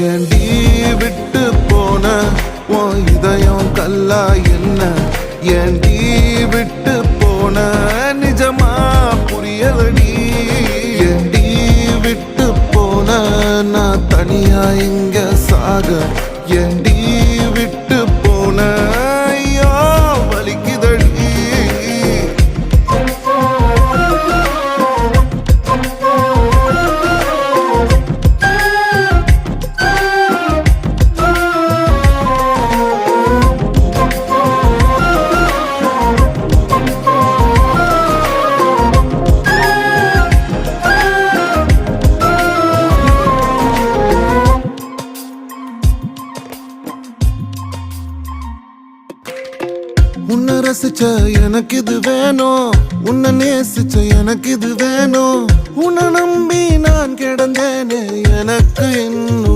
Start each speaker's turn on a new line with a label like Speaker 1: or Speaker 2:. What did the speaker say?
Speaker 1: ஏண்டி விட்டு போன உன் இதயம் கல்லா என்ன ஏண்டி விட்டு போன நிஜமா புரியலடி ஏண்டி விட்டு போன நான் தனியா இங்க சாக ஏண்டி விட்டு போன ஐயோ வலிக்குதடி உன்னை ரசிச்ச எனக்கு இது வேணும் உன்னை நேசிச்ச எனக்கு இது வேணும் உன்னை நம்பி நான் கிடந்தேனே எனக்கு இன்னும்